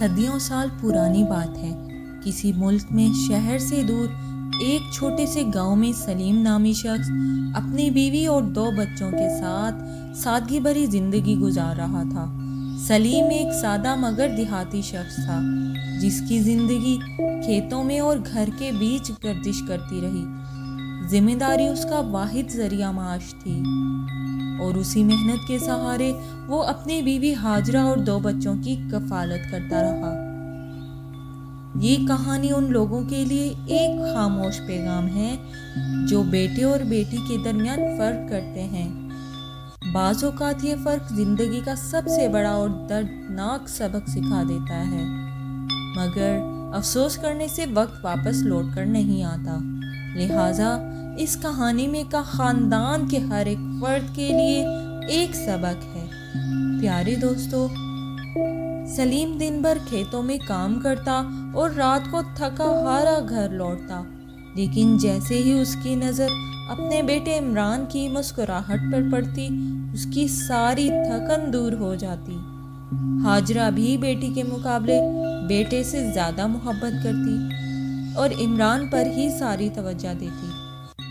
صدیوں سال پرانی بات ہے۔ کسی ملک میں شہر سے دور ایک چھوٹے سے گاؤں میں سلیم نامی شخص اپنی بیوی اور 2 بچوں کے ساتھ سادگی بھری زندگی گزار رہا تھا۔ سلیم ایک سادہ مگر دیہاتی شخص تھا جس کی زندگی کھیتوں میں اور گھر کے بیچ گردش کرتی رہی۔ ذمہ داری اس کا واحد ذریعہ معاش تھی اور اسی محنت کے سہارے وہ اپنی بیوی ہاجرہ اور 2 بچوں کی کفالت کرتا رہا۔ یہ کہانی ان لوگوں کے لیے ایک خاموش پیغام ہے جو بیٹے اور بیٹی کے درمیان فرق کرتے ہیں۔ بعض اوقات یہ فرق زندگی کا سب سے بڑا اور دردناک سبق سکھا دیتا ہے، مگر افسوس کرنے سے وقت واپس لوٹ کر نہیں آتا۔ لہٰذا اس کہانی میں کا خاندان کے ہر ایک فرد کے لیے ایک سبق ہے۔ پیارے دوستو، سلیم دن بھر کھیتوں میں کام کرتا اور رات کو تھکا ہارا گھر لوٹتا، لیکن جیسے ہی اس کی نظر اپنے بیٹے عمران کی مسکراہٹ پر پڑتی، اس کی ساری تھکن دور ہو جاتی۔ ہاجرہ بھی بیٹی کے مقابلے بیٹے سے زیادہ محبت کرتی اور عمران پر ہی ساری توجہ دیتی،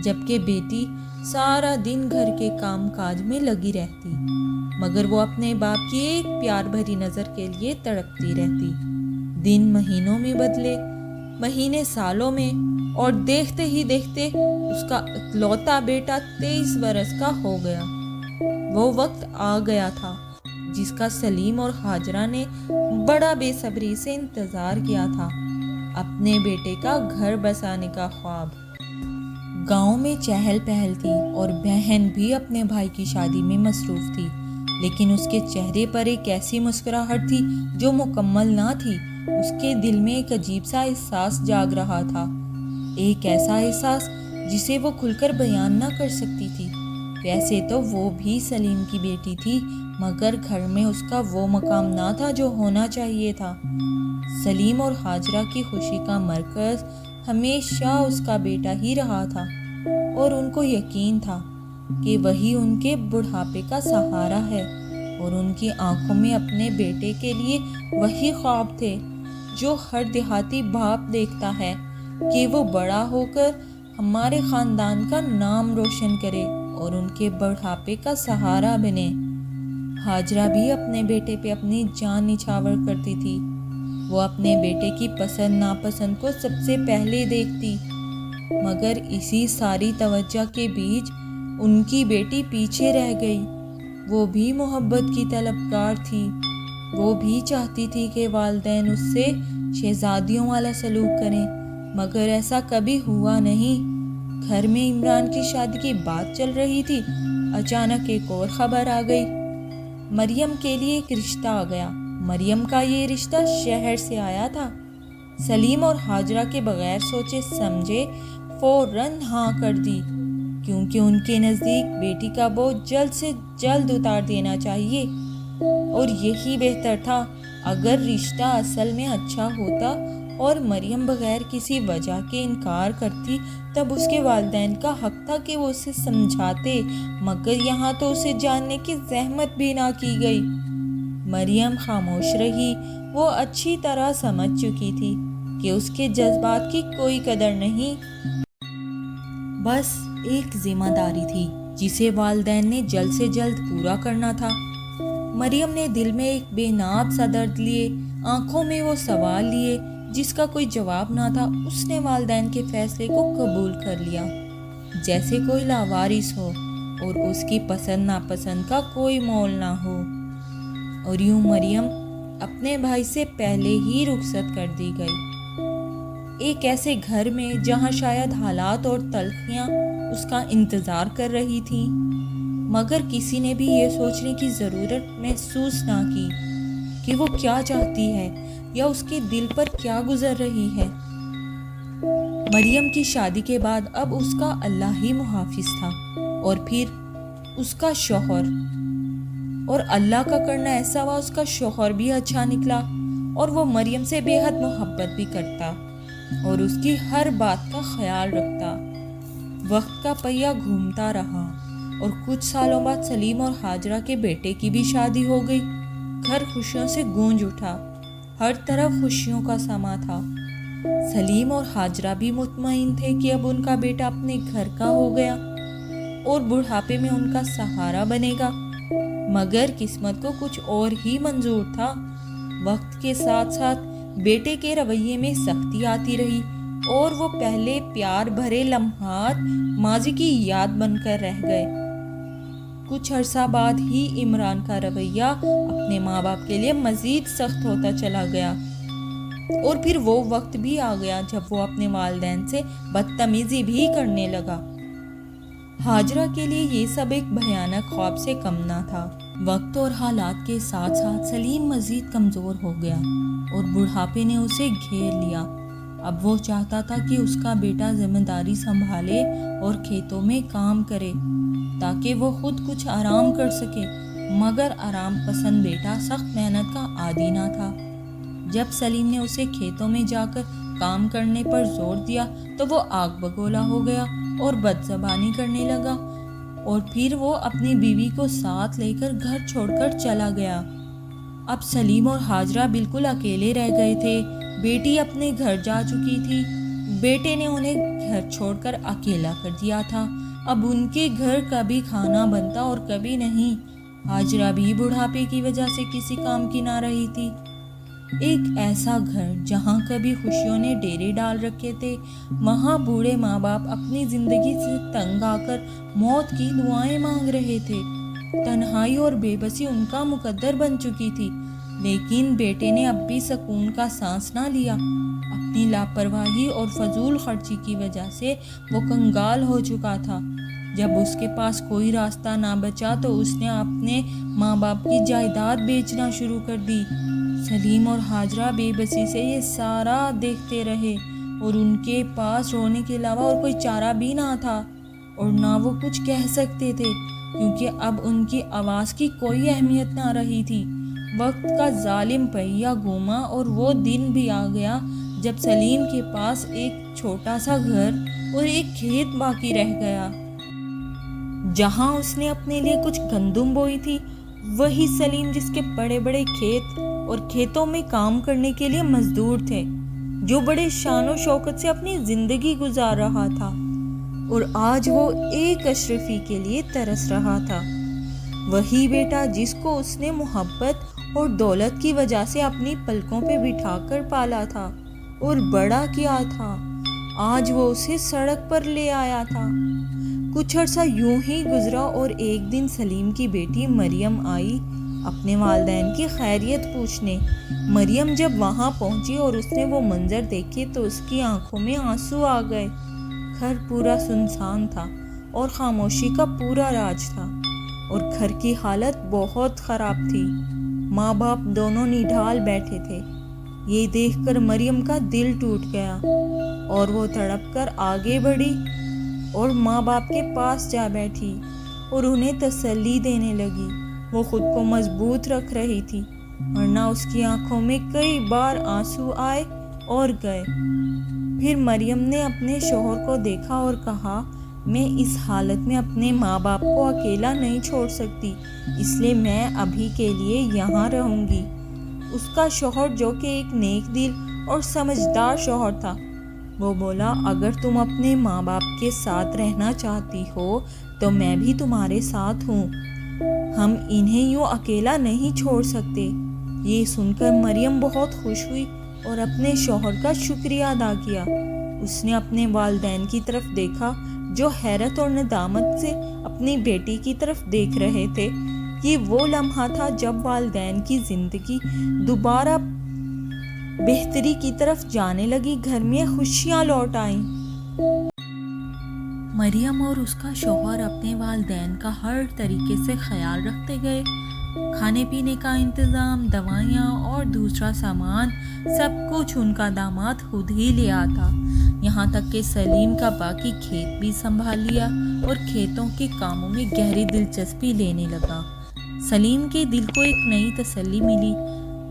جبکہ بیٹی سارا دن گھر کے کام کاج میں لگی رہتی، مگر وہ اپنے باپ کی ایک پیار بھری نظر کے لیے تڑپتی رہتی۔ دن مہینوں میں بدلے، مہینے سالوں میں، اور دیکھتے ہی دیکھتے اس کا اکلوتا بیٹا 23 برس کا ہو گیا۔ وہ وقت آ گیا تھا جس کا سلیم اور ہاجرہ نے بڑا بے صبری سے انتظار کیا تھا، اپنے بیٹے کا گھر بسانے کا خواب۔ گاؤں میں چہل پہل تھی اور بہن بھی اپنے بھائی کی شادی میں مصروف تھی، لیکن اس کے چہرے پر ایک ایسی مسکراہٹ تھی جو مکمل نہ تھی۔ اس کے دل میں ایک عجیب سا احساس جاگ رہا تھا، ایک ایسا احساس جسے وہ کھل کر بیان نہ کر سکتی تھی۔ ویسے تو وہ بھی سلیم کی بیٹی تھی، مگر گھر میں اس کا وہ مقام نہ تھا جو ہونا چاہیے تھا۔ سلیم اور ہاجرہ کی خوشی کا مرکز ہمیشہ اس کا بیٹا ہی رہا تھا، اور ان کو یقین تھا کہ وہی ان کے بڑھاپے کا سہارا ہے، اور ان کی آنکھوں میں اپنے بیٹے کے لیے وہی خواب تھے جو ہر دیہاتی باپ دیکھتا ہے کہ وہ بڑا ہو کر ہمارے خاندان کا نام روشن کرے اور ان کے بڑھاپے کا سہارا بنے۔ ہاجرہ بھی اپنے بیٹے پہ اپنی جان نچھاور کرتی تھی۔ وہ اپنے بیٹے کی پسند ناپسند کو سب سے پہلے دیکھتی، مگر اسی ساری توجہ کے بیچ ان کی بیٹی پیچھے رہ گئی۔ وہ بھی محبت کی طلبگار تھی، وہ بھی چاہتی تھی کہ والدین اس سے شہزادیوں والا سلوک کریں، مگر ایسا کبھی ہوا نہیں۔ گھر میں عمران کی شادی کی بات چل رہی تھی، اچانک ایک اور خبر آ گئی۔ مریم کے لیے ایک رشتہ آ گیا۔ مریم کا یہ رشتہ شہر سے آیا تھا۔ سلیم اور ہاجرہ کے بغیر سوچے سمجھے فوراً ہاں کر دی، کیونکہ ان کے نزدیک بیٹی کا بوجھ جلد سے جلد اتار دینا چاہیے، اور یہی بہتر تھا۔ اگر رشتہ اصل میں اچھا ہوتا اور مریم بغیر کسی وجہ کے انکار کرتی، تب اس کے والدین کا حق تھا کہ وہ اسے سمجھاتے، مگر یہاں تو اسے جاننے کی زحمت بھی نہ کی گئی۔ مریم خاموش رہی۔ وہ اچھی طرح سمجھ چکی تھی کہ اس کے جذبات کی کوئی قدر نہیں، بس ایک ذمہ داری تھی جسے والدین نے جلد سے جلد پورا کرنا تھا۔ مریم نے دل میں ایک بے ناب سا درد لیے، آنکھوں میں وہ سوال لیے جس کا کوئی جواب نہ تھا۔ اس نے والدین کے فیصلے کو قبول کر لیا جیسے کوئی لاوارث ہو، اور اس کی پسند ناپسند کا کوئی مول نہ ہو، اور یوں مریم اپنے بھائی سے پہلے ہی رخصت کر دی گئی، ایک ایسے گھر میں جہاں شاید حالات اور تلخیاں اس کا انتظار کر رہی تھیں، مگر کسی نے بھی یہ سوچنے کی ضرورت محسوس نہ کی کہ وہ کیا چاہتی ہے یا اس کے دل پر کیا گزر رہی ہے۔ مریم کی شادی کے بعد اب اس کا اللہ ہی محافظ تھا، اور پھر اس کا شوہر، اور اللہ کا کرنا ایسا ہوا اس کا شوہر بھی اچھا نکلا، اور وہ مریم سے بے حد محبت بھی کرتا اور اس کی ہر بات کا خیال رکھتا۔ وقت کا پہیہ گھومتا رہا، اور کچھ سالوں بعد سلیم اور ہاجرہ کے بیٹے کی بھی شادی ہو گئی۔ گھر خوشیوں سے گونج اٹھا۔ ہر طرف خوشیوں کا سما تھا۔ سلیم اور حاجرہ بھی مطمئن تھے کہ اب ان کا بیٹا اپنے گھر کا ہو گیا اور بڑھاپے میں ان کا سہارا بنے گا، مگر قسمت کو کچھ اور ہی منظور تھا۔ وقت کے ساتھ ساتھ بیٹے کے رویے میں سختی آتی رہی اور وہ پہلے پیار بھرے لمحات ماضی کی یاد بن کر رہ گئے۔ کچھ عرصہ بعد ہی عمران کا رویہ اپنے ماں باپ کے لیے مزید سخت ہوتا چلا گیا، اور پھر وہ وقت بھی آ گیا جب وہ اپنے والدین سے بدتمیزی بھی کرنے لگا۔ حاجرہ کے لیے یہ سب ایک بھیانک خواب سے کم نہ تھا۔ وقت اور حالات کے ساتھ ساتھ سلیم مزید کمزور ہو گیا اور بڑھاپے نے اسے گھیر لیا۔ اب وہ چاہتا تھا کہ اس کا بیٹا ذمہ داری سنبھالے اور کھیتوں میں کام کرے تاکہ وہ خود کچھ آرام کر سکے، مگر آرام پسند بیٹا سخت محنت کا عادی نہ تھا۔ جب سلیم نے اسے کھیتوں میں جا کر کام کرنے پر زور دیا تو وہ آگ بگولا ہو گیا اور بدزبانی کرنے لگا، اور پھر وہ اپنی بیوی کو ساتھ لے کر گھر چھوڑ کر چلا گیا۔ اب سلیم اور حاجرہ بالکل اکیلے رہ گئے تھے۔ بیٹی اپنے گھر جا چکی تھی، بیٹے نے انہیں گھر چھوڑ کر اکیلا کر دیا تھا۔ اب ان کے گھر کبھی کھانا بنتا اور کبھی نہیں۔ حاجرہ بھی بڑھاپے کی وجہ سے کسی کام کی نہ رہی تھی۔ ایک ایسا گھر جہاں کبھی خوشیوں نے ڈیرے ڈال رکھے تھے، وہاں بوڑھے ماں باپ اپنی زندگی سے تنگ آ کر موت کی دعائیں مانگ رہے تھے۔ تنہائی اور بے بسی ان کا مقدر بن چکی تھی، لیکن بیٹے نے اب بھی سکون کا سانس نہ لیا۔ اپنی لاپرواہی اور فضول خرچی کی وجہ سے وہ کنگال ہو چکا تھا۔ جب اس کے پاس کوئی راستہ نہ بچا تو اس نے اپنے ماں باپ کی جائیداد بیچنا شروع کر دی۔ سلیم اور حاجرہ بے بسی سے یہ سارا دیکھتے رہے، اور ان کے پاس رونے کے علاوہ اور کوئی چارہ بھی نہ تھا، اور نہ وہ کچھ کہہ سکتے تھے کیونکہ اب ان کی آواز کی کوئی اہمیت نہ رہی تھی۔ وقت کا ظالم پہیہ گھوما اور وہ دن بھی آ گیا جب سلیم کے پاس ایک چھوٹا سا گھر اور ایک کھیت باقی رہ گیا۔ جہاں اس نے اپنے لیے کچھ گندم بوئی تھی، وہی سلیم جس کے بڑے بڑے کھیت اور کھیتوں میں کام کرنے کے لیے مزدور تھے، جو بڑے شان و شوکت سے اپنی زندگی گزار رہا تھا، اور آج وہ ایک اشرفی کے لیے ترس رہا تھا۔ وہی بیٹا جس کو اس نے محبت اور دولت کی وجہ سے اپنی پلکوں پہ بٹھا کر پالا تھا اور بڑا کیا تھا، آج وہ اسے سڑک پر لے آیا تھا۔ کچھ عرصہ یوں ہی گزرا اور ایک دن سلیم کی بیٹی مریم آئی اپنے والدین کی خیریت پوچھنے۔ مریم جب وہاں پہنچی اور اس نے وہ منظر دیکھے تو اس کی آنکھوں میں آنسو آ گئے۔ گھر پورا سنسان تھا اور خاموشی کا پورا راج تھا، اور گھر کی حالت بہت خراب تھی۔ ماں باپ دونوں نڈھال بیٹھے تھے۔ یہ دیکھ کر مریم کا دل ٹوٹ گیا اور وہ تڑپ کر آگے بڑھی اور ماں باپ کے پاس جا بیٹھی اور انہیں تسلی دینے لگی۔ وہ خود کو مضبوط رکھ رہی تھی، ورنہ اس کی آنکھوں میں کئی بار آنسو آئے اور گئے۔ پھر مریم نے اپنے شوہر کو دیکھا اور کہا، میں اس حالت میں اپنے ماں باپ کو اکیلا نہیں چھوڑ سکتی، اس لیے میں ابھی کے لیے یہاں رہوں گی۔ اس کا شوہر جو کہ ایک نیک دل اور سمجھدار شوہر تھا، وہ بولا، اگر تم اپنے ماں باپ کے ساتھ رہنا چاہتی ہو تو میں بھی تمہارے ساتھ ہوں، ہم انہیں یوں اکیلا نہیں چھوڑ سکتے۔ یہ سن کر مریم بہت خوش ہوئی اور اپنے شوہر کا شکریہ ادا کیا۔ اس نے اپنے والدین کی طرف دیکھا جو حیرت اور ندامت سے اپنی بیٹی کی طرف دیکھ رہے تھے۔ یہ وہ لمحہ تھا جب والدین کی زندگی دوبارہ بہتری کی طرف جانے لگی، گھر میں خوشیاں لوٹ آئیں۔ مریم اور اس کا شوہر اپنے والدین کا ہر طریقے سے خیال رکھتے گئے۔ کھانے پینے کا انتظام، دوائیاں اور دوسرا سامان، سب کچھ ان کا داماد خود ہی لے آتا، یہاں تک کہ سلیم کا باقی کھیت بھی سنبھال لیا اور کھیتوں کے کاموں میں گہری دلچسپی لینے لگا۔ سلیم کے دل کو ایک نئی تسلی ملی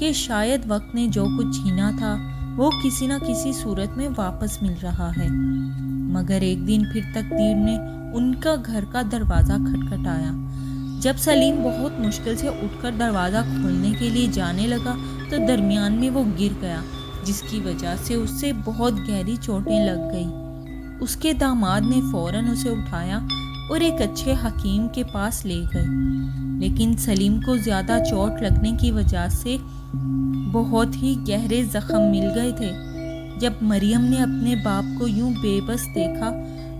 کہ شاید وقت نے جو کچھ چھینا تھا وہ کسی نہ کسی صورت میں واپس مل رہا ہے۔ مگر ایک دن پھر تقدیر نے ان کا گھر کا دروازہ کھٹکھٹایا۔ جب سلیم بہت مشکل سے اٹھ کر دروازہ کھولنے کے لیے جانے لگا تو درمیان میں وہ گر گیا، جس کی وجہ سے اس سے بہت گہری چوٹیں لگ گئی۔ اس کے داماد نے فوراً اسے اٹھایا اور ایک اچھے حکیم کے پاس لے گئے، لیکن سلیم کو زیادہ چوٹ لگنے کی وجہ سے بہت ہی گہرے زخم مل گئے تھے۔ جب مریم نے اپنے باپ کو یوں بے بس دیکھا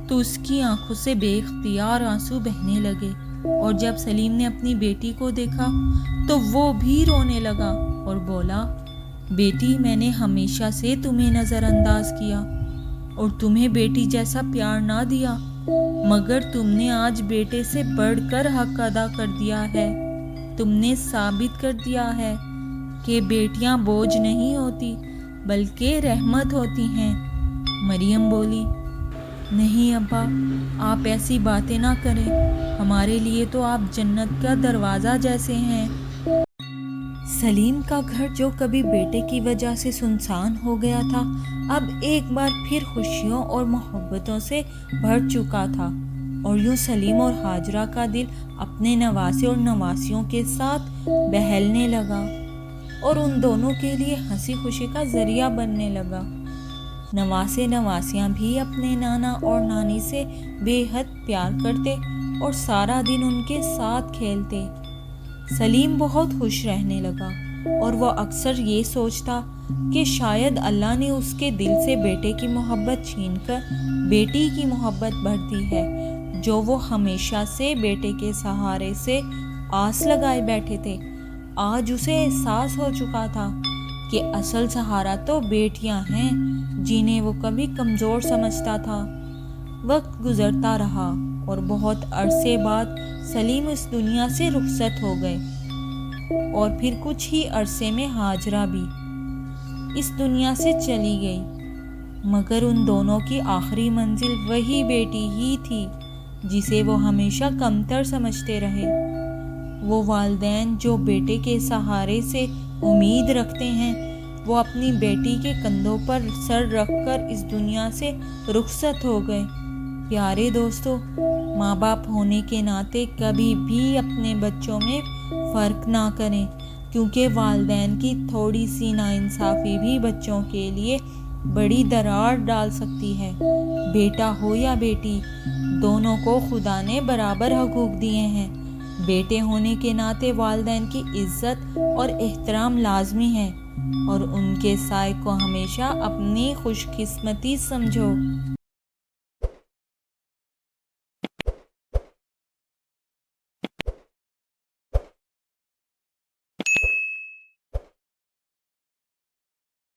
تو اس کی آنکھوں سے بے اختیار آنسو بہنے لگے، اور جب سلیم نے اپنی بیٹی کو دیکھا تو وہ بھی رونے لگا اور بولا، بیٹی، میں نے ہمیشہ سے تمہیں نظر انداز کیا اور تمہیں بیٹی جیسا پیار نہ دیا، مگر تم نے آج بیٹے سے بڑھ کر حق ادا کر دیا ہے۔ تم نے ثابت کر دیا ہے کہ بیٹیاں بوجھ نہیں ہوتی بلکہ رحمت ہوتی ہیں۔ مریم بولی، نہیں ابا، آپ ایسی باتیں نہ کریں، ہمارے لیے تو آپ جنت کا دروازہ جیسے ہیں۔ سلیم کا گھر جو کبھی بیٹے کی وجہ سے سنسان ہو گیا تھا، اب ایک بار پھر خوشیوں اور محبتوں سے بھر چکا تھا، اور یوں سلیم اور ہاجرہ کا دل اپنے نواسے اور نواسیوں کے ساتھ بہلنے لگا اور ان دونوں کے لیے ہنسی خوشی کا ذریعہ بننے لگا۔ نواسے نواسیاں بھی اپنے نانا اور نانی سے بے حد پیار کرتے اور سارا دن ان کے ساتھ کھیلتے۔ سلیم بہت خوش رہنے لگا اور وہ اکثر یہ سوچتا کہ شاید اللہ نے اس کے دل سے بیٹے کی محبت چھین کر بیٹی کی محبت بھر دی ہے، جو وہ ہمیشہ سے بیٹے کے سہارے سے آس لگائے بیٹھے تھے۔ آج اسے احساس ہو چکا تھا کہ اصل سہارا تو بیٹیاں ہیں، جنہیں وہ کبھی کمزور سمجھتا تھا۔ وقت گزرتا رہا اور بہت عرصے بعد سلیم اس دنیا سے رخصت ہو گئے، اور پھر کچھ ہی عرصے میں ہاجرہ بھی اس دنیا سے چلی گئی، مگر ان دونوں کی آخری منزل وہی بیٹی ہی تھی جسے وہ ہمیشہ کمتر سمجھتے رہے۔ وہ والدین جو بیٹے کے سہارے سے امید رکھتے ہیں، وہ اپنی بیٹی کے کندھوں پر سر رکھ کر اس دنیا سے رخصت ہو گئے۔ پیارے دوستو، ماں باپ ہونے کے ناطے کبھی بھی اپنے بچوں میں فرق نہ کریں، کیونکہ والدین کی تھوڑی سی ناانصافی بھی بچوں کے لیے بڑی درار ڈال سکتی ہے۔ بیٹا ہو یا بیٹی، دونوں کو خدا نے برابر حقوق دیے ہیں۔ بیٹے ہونے کے ناطے والدین کی عزت اور احترام لازمی ہے، اور ان کے سائے کو ہمیشہ اپنی خوش قسمتی سمجھو۔